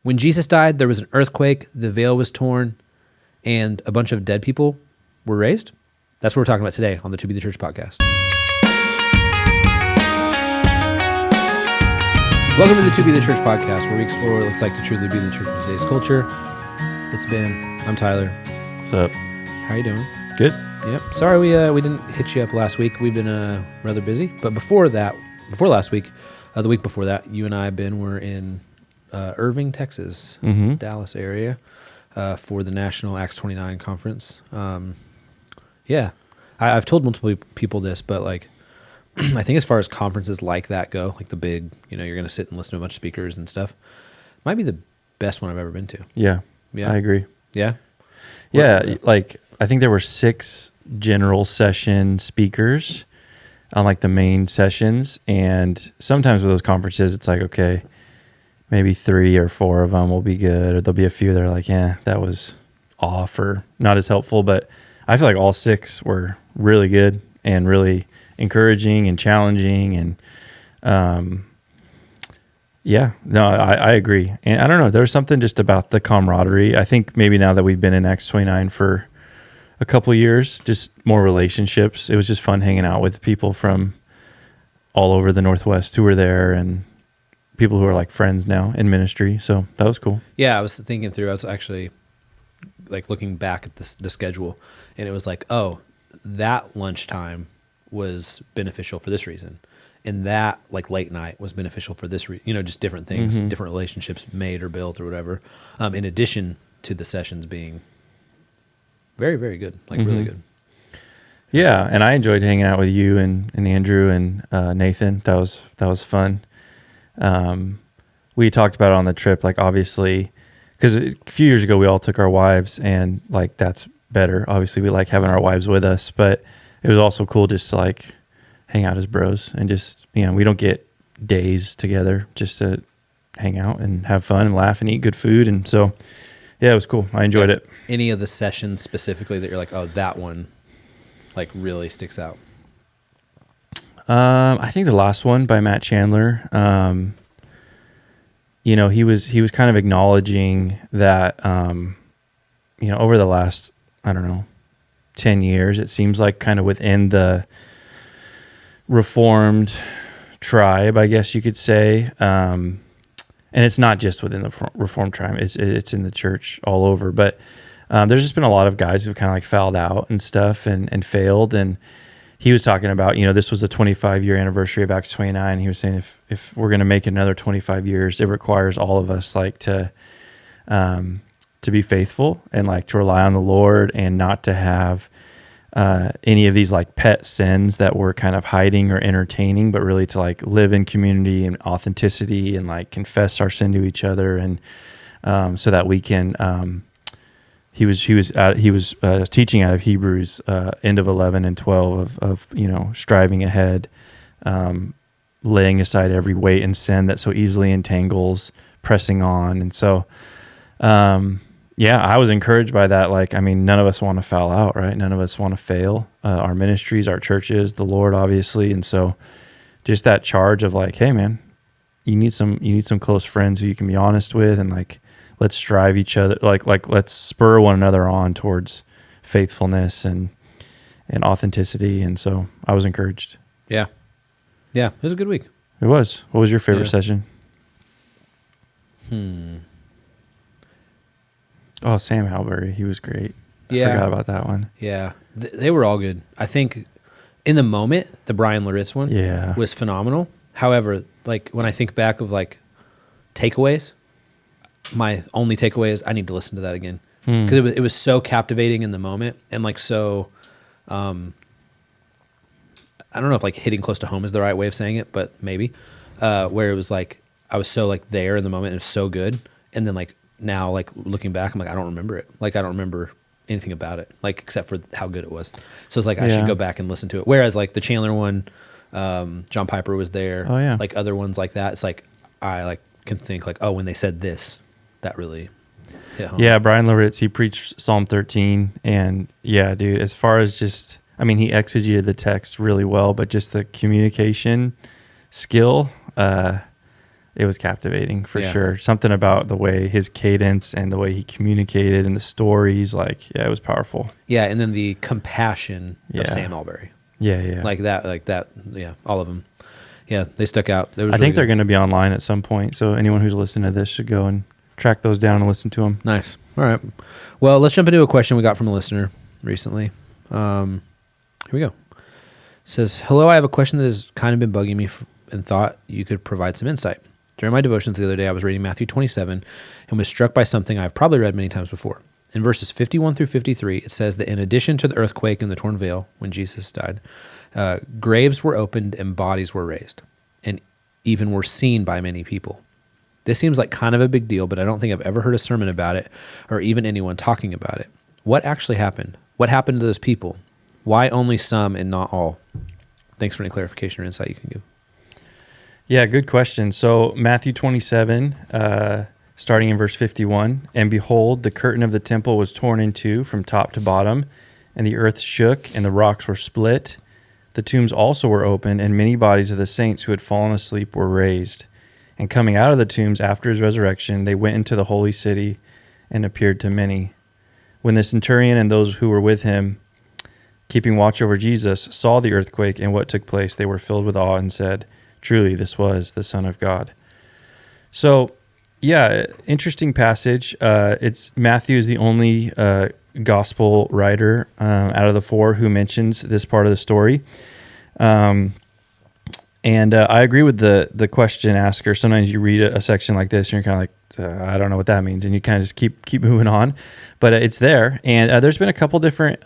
When Jesus died, there was an earthquake, the veil was torn, and a bunch of dead people were raised. That's what we're talking about today on the To Be the Church podcast. Welcome to the To Be the Church podcast, where we explore what it looks like to truly be the church in today's culture. It's Ben. I'm Tyler. What's up? How are you doing? Good. Yep. Sorry we didn't hit you up last week. We've been rather busy. But before last week, the week before that, you and I, Ben, were in Irving, Texas, Dallas area, for the National Acts 29 conference. I've told multiple people this, but like, I think as far as conferences like that go, like the big, you're going to sit and listen to a bunch of speakers and stuff, might be the best one I've ever been to. Yeah. I agree. Yeah. Like I think there were 6 general session speakers on like the main sessions, and sometimes with those conferences, it's like, okay, maybe 3 or 4 of them will be good, or there'll be a few that are like, yeah, that was off or not as helpful. But I feel like all 6 were really good and really encouraging and challenging. And I agree. And I don't know, there's something just about the camaraderie. I think maybe now that we've been in Acts 29 for a couple of years, just more relationships. It was just fun hanging out with people from all over the Northwest who were there, and people who are like friends now in ministry. So that was cool. Yeah, I was thinking through, I was actually like looking back at the schedule, and it was like, oh, that lunchtime was beneficial for this reason, and that like late night was beneficial for this just different things, different relationships made or built or whatever, in addition to the sessions being very, very good, like really good. Yeah, and I enjoyed hanging out with you and Andrew and Nathan. That was fun. We talked about it on the trip, like obviously, because a few years ago we all took our wives, and like that's better. Obviously, we like having our wives with us, but it was also cool just to like hang out as bros and just, we don't get days together just to hang out and have fun and laugh and eat good food. And so, yeah, it was cool. I enjoyed it. Any of the sessions specifically that you're like, oh, that one like really sticks out? I think the last one by Matt Chandler, he was kind of acknowledging that, over the last, 10 years, it seems like kind of within the Reformed tribe, I guess you could say. And it's not just within the Reformed tribe, it's in the church all over. But there's just been a lot of guys who've kind of like fouled out and stuff and failed. And he was talking about, this was the 25-year anniversary of Acts 29. He was saying if we're going to make another 25 years, it requires all of us like to be faithful and like to rely on the Lord and not to have any of these like pet sins that we're kind of hiding or entertaining, but really to like live in community and authenticity and like confess our sin to each other, and so that we can. He was teaching out of Hebrews, end of 11 and 12 of striving ahead, laying aside every weight and sin that so easily entangles, pressing on. And so, I was encouraged by that. Like, none of us want to foul out, right? None of us want to fail, our ministries, our churches, the Lord, obviously. And so just that charge of like, hey man, you need some close friends who you can be honest with, and like, let's strive each other, like let's spur one another on towards faithfulness and authenticity. And so I was encouraged. Yeah. It was a good week. It was. What was your favorite session? Oh, Sam Halberry. He was great. I forgot about that one. Yeah. They were all good. I think in the moment, the Brian Laritz one was phenomenal. However, like when I think back of like takeaways, my only takeaway is I need to listen to that again, because it was so captivating in the moment, and like so, I don't know if like hitting close to home is the right way of saying it, but maybe, where it was like I was so like there in the moment, and it was so good, and then like now like looking back, I'm like I don't remember it, like I don't remember anything about it, like except for how good it was. So it's like I should go back and listen to it. Whereas like the Chandler one, John Piper was there. Oh yeah, like other ones like that. It's like I like can think like, oh, when they said this, that really hit home. Yeah, Brian Laritz, he preached Psalm 13, and yeah, dude, as far as just, he exegeted the text really well, but just the communication skill, it was captivating for Yeah. sure. Something about the way his cadence and the way he communicated and the stories, like, yeah, it was powerful. Yeah, and then the compassion Yeah. of Sam Albury. Yeah. Like that. Yeah, all of them. Yeah, they stuck out. It was I really think they're good. going to be online at some point. So anyone who's listening to this should go and track those down and listen to them. Nice. All right. Well, let's jump into a question we got from a listener recently. Here we go. It says, hello, I have a question that has kind of been bugging me and thought you could provide some insight. During my devotions the other day, I was reading Matthew 27 and was struck by something I've probably read many times before. In verses 51 through 53, it says that in addition to the earthquake and the torn veil, when Jesus died, graves were opened and bodies were raised, and even were seen by many people. This seems like kind of a big deal, but I don't think I've ever heard a sermon about it or even anyone talking about it. What actually happened? What happened to those people? Why only some and not all? Thanks for any clarification or insight you can give. Yeah, good question. So Matthew 27, starting in verse 51, and behold, the curtain of the temple was torn in two from top to bottom, and the earth shook, and the rocks were split. The tombs also were opened, and many bodies of the saints who had fallen asleep were raised. And coming out of the tombs after his resurrection, they went into the holy city and appeared to many. When the centurion and those who were with him, keeping watch over Jesus, saw the earthquake and what took place, they were filled with awe and said, truly, this was the Son of God. So, yeah, interesting passage. It's Matthew is the only gospel writer out of the four who mentions this part of the story. And I agree with the question asker. Sometimes you read a section like this and you're kind of like, I don't know what that means. And you kind of just keep moving on. But it's there. And there's been a couple different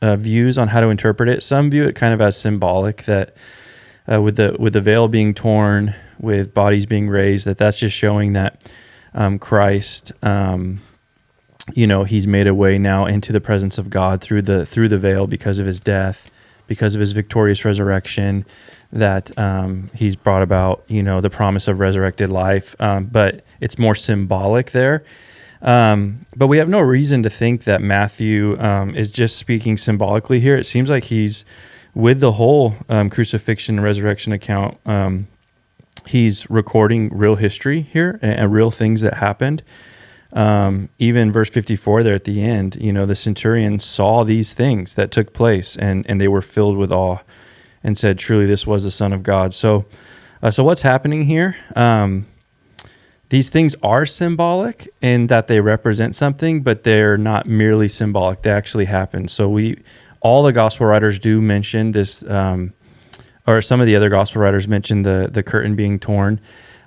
views on how to interpret it. Some view it kind of as symbolic, that with the veil being torn, with bodies being raised, that's just showing that Christ, he's made a way now into the presence of God through the veil because of his death, because of his victorious resurrection, that he's brought about, the promise of resurrected life. But it's more symbolic there. But we have no reason to think that Matthew is just speaking symbolically here. It seems like he's, with the whole crucifixion and resurrection account, he's recording real history here and real things that happened. Even verse 54 there at the end, the centurion saw these things that took place, and they were filled with awe and said, truly, this was the Son of God. So what's happening here? These things are symbolic in that they represent something, but they're not merely symbolic. They actually happen. So all the gospel writers do mention this, or some of the other gospel writers mention the curtain being torn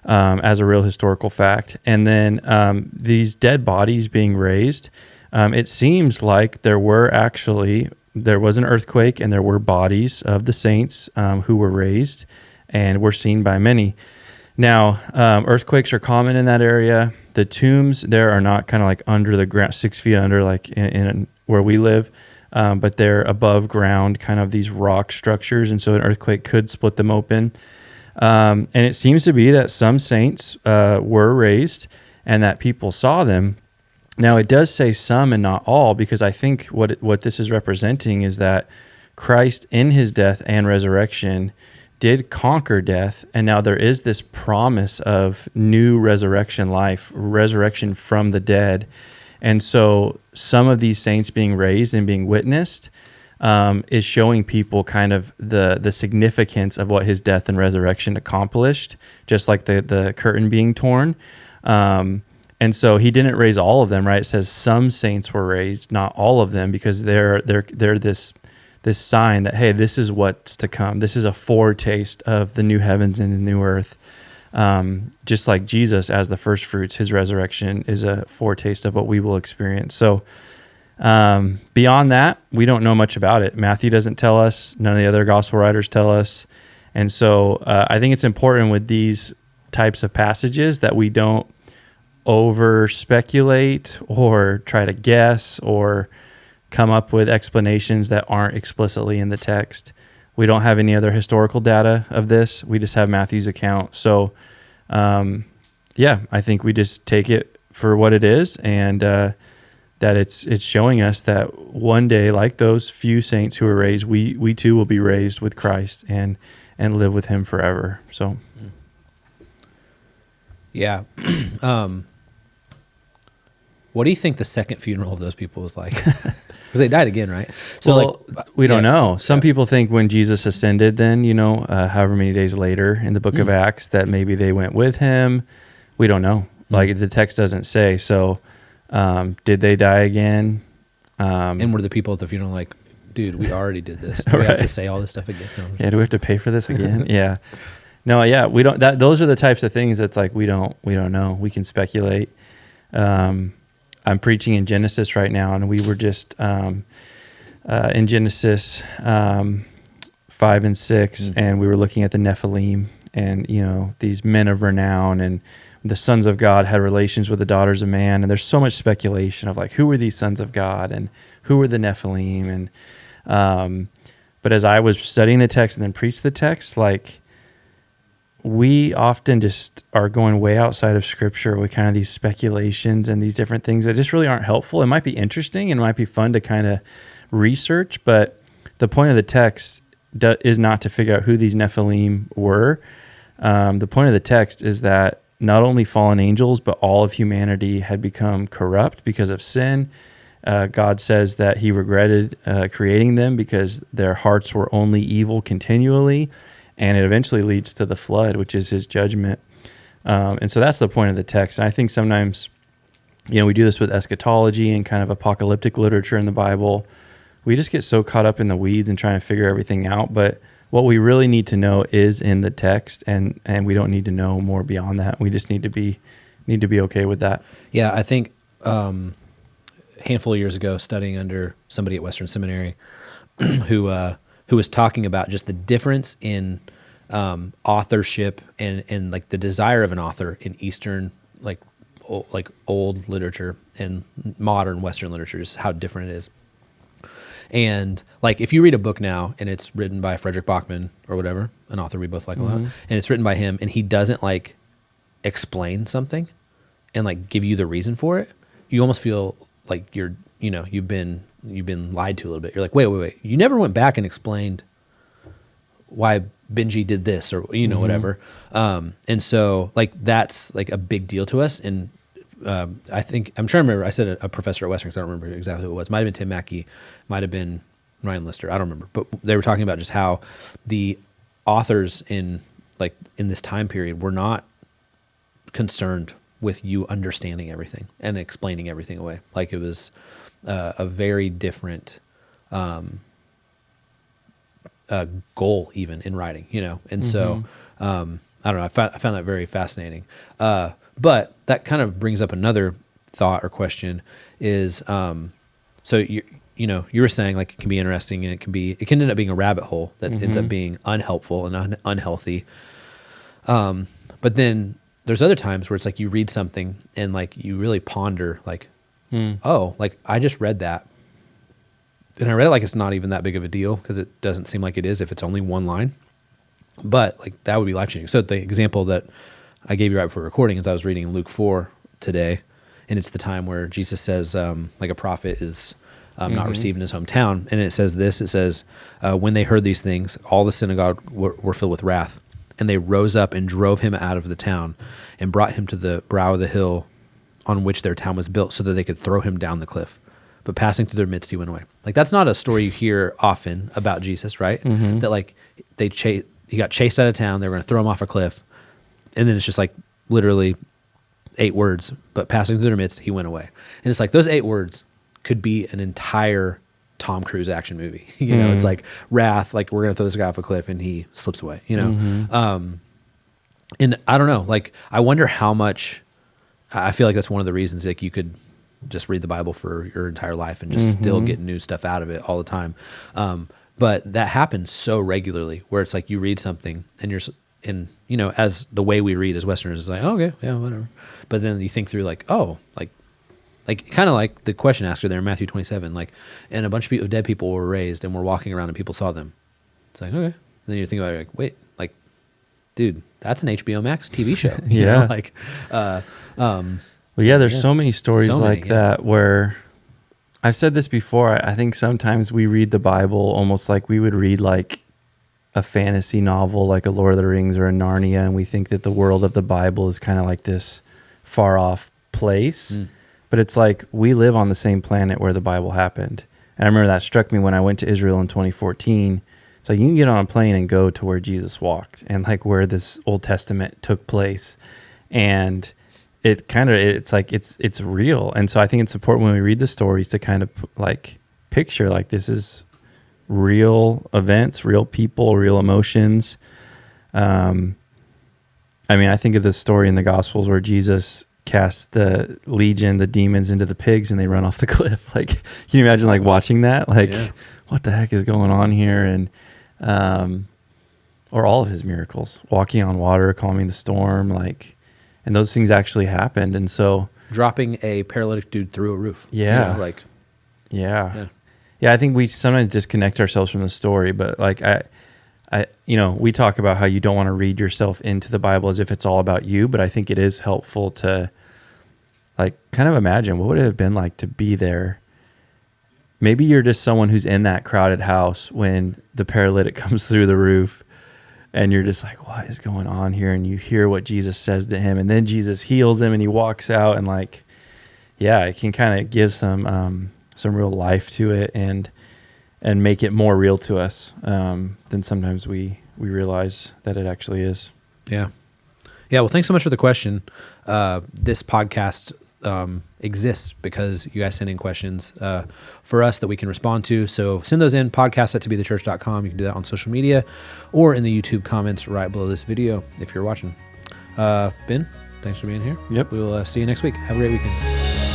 as a real historical fact. And then these dead bodies being raised, it seems like there was an earthquake and there were bodies of the saints who were raised and were seen by many. Now, earthquakes are common in that area. The tombs there are not kind of like under the ground, 6 feet under, like in where we live, but they're above ground, kind of these rock structures, and so an earthquake could split them open. And it seems to be that some saints were raised and that people saw them. Now, it does say some and not all, because I think what this is representing is that Christ, in his death and resurrection, did conquer death, and now there is this promise of new resurrection life, resurrection from the dead. And so some of these saints being raised and being witnessed is showing people kind of the significance of what his death and resurrection accomplished, just like the curtain being torn. And so he didn't raise all of them, right? It says some saints were raised, not all of them, because they're this sign that, hey, this is what's to come. This is a foretaste of the new heavens and the new earth. Just like Jesus as the first fruits, his resurrection is a foretaste of what we will experience. So beyond that, we don't know much about it. Matthew doesn't tell us. None of the other gospel writers tell us. And so I think it's important with these types of passages that we don't over speculate or try to guess or come up with explanations that aren't explicitly in the text. We don't have any other historical data of this. We just have Matthew's account. So, I think we just take it for what it is, and that it's showing us that one day, like those few saints who were raised, we too will be raised with Christ and live with him forever. So, Yeah. What do you think the second funeral of those people was like? Because they died again, right? So Well, we don't yeah, know. Some people think when Jesus ascended, then, however many days later in the book of Acts, that maybe they went with him. We don't know. Like the text doesn't say. So, did they die again? And were the people at the funeral like, dude, we already did this. Do we have to say all this stuff again? No. Yeah. Do we have to pay for this again? Yeah. No. Yeah. We don't. Those are the types of things that's like we don't know. We can speculate. I'm preaching in Genesis right now, and we were just in Genesis 5 and 6, and we were looking at the Nephilim, and these men of renown, and the sons of God had relations with the daughters of man, and there's so much speculation of like who were these sons of God and who were the Nephilim, and but as I was studying the text and then preached the text, like we often just are going way outside of Scripture with kind of these speculations and these different things that just really aren't helpful. It might be interesting and it might be fun to kind of research, but the point of the text is not to figure out who these Nephilim were. The point of the text is that not only fallen angels, but all of humanity had become corrupt because of sin. God says that he regretted creating them because their hearts were only evil continually. And it eventually leads to the flood, which is his judgment. And so that's the point of the text. And I think sometimes, we do this with eschatology and kind of apocalyptic literature in the Bible. We just get so caught up in the weeds and trying to figure everything out. But what we really need to know is in the text, and we don't need to know more beyond that. We just need to be okay with that. Yeah, I think a handful of years ago, studying under somebody at Western Seminary who was talking about just the difference in authorship and like the desire of an author in Eastern, like old literature and modern Western literature, just how different it is. And like if you read a book now and it's written by Frederick Bachman or whatever, an author we both like a lot, and it's written by him and he doesn't like explain something and like give you the reason for it, you almost feel like you've been lied to a little bit. You're like, wait. You never went back and explained why Benji did this or, whatever. And so like, that's like a big deal to us. And I think, I'm trying to remember, I said a professor at Western, because I don't remember exactly who it was. Might've been Tim Mackey, might've been Ryan Lister. I don't remember, but they were talking about just how the authors in this time period were not concerned with you understanding everything and explaining everything away. Like it was a very different goal even in writing, and so I don't know, I found that very fascinating, but that kind of brings up another thought or question is so you were saying like it can be interesting and it can end up being a rabbit hole that ends up being unhelpful and unhealthy, but then there's other times where it's like you read something and like you really ponder like, oh, like I just read that. And I read it like it's not even that big of a deal because it doesn't seem like it is if it's only one line. But like that would be life-changing. So the example that I gave you right before recording is I was reading Luke 4 today, and it's the time where Jesus says like a prophet is not received in his hometown. And it says this, it says, when they heard these things, all the synagogue were filled with wrath. And they rose up and drove him out of the town and brought him to the brow of the hill on which their town was built so that they could throw him down the cliff. But passing through their midst, he went away. Like that's not a story you hear often about Jesus, right? That like he got chased out of town. They were going to throw him off a cliff. And then it's just like literally 8 words, but passing through their midst, he went away. And it's like those 8 words could be an entire Tom Cruise action movie. It's like wrath, like we're going to throw this guy off a cliff and he slips away, and I don't know, like I wonder how much, I feel like that's one of the reasons like you could just read the Bible for your entire life and just still get new stuff out of it all the time. But that happens so regularly where it's like you read something and as the way we read as Westerners is like, oh, okay, yeah, whatever. But then you think through like, oh, like kind of like the question asker there in Matthew 27, like, and a bunch of dead people were raised and were walking around and people saw them. It's like, okay. And then you think about it like, wait, like, dude, that's an HBO Max TV show. You know? Like, well, yeah, there's so many stories that where I've said this before. I think sometimes we read the Bible almost like we would read like a fantasy novel like a Lord of the Rings or a Narnia, and we think that the world of the Bible is kind of like this far off place. But it's like we live on the same planet where the Bible happened. And I remember that struck me when I went to Israel in 2014. It's like you can get on a plane and go to where Jesus walked and like where this Old Testament took place. And it's like it's real. And so I think it's important when we read the stories to kind of like picture like this is real events, real people, real emotions. I mean, I think of the story in the Gospels where Jesus casts the legion, the demons, into the pigs and they run off the cliff. Like, can you imagine like watching that? Like, what the heck is going on here? And or all of his miracles, walking on water, calming the storm, like, and those things actually happened. And so dropping a paralytic dude through a roof. Yeah. You know, like, yeah. I think we sometimes disconnect ourselves from the story, but like we talk about how you don't want to read yourself into the Bible as if it's all about you, but I think it is helpful to like kind of imagine what would it have been like to be there. Maybe you're just someone who's in that crowded house when the paralytic comes through the roof and you're just like, what is going on here? And you hear what Jesus says to him, and then Jesus heals him and he walks out, and like, yeah, it can kind of give some real life to it and make it more real to us than sometimes we realize that it actually is. Yeah. Yeah. Well, thanks so much for the question. This podcast exists because you guys send in questions for us that we can respond to. So send those in, podcast@toBeTheChurch.com. You can do that on social media or in the YouTube comments right below this video if you're watching. Ben, thanks for being here. Yep. We'll see you next week. Have a great weekend.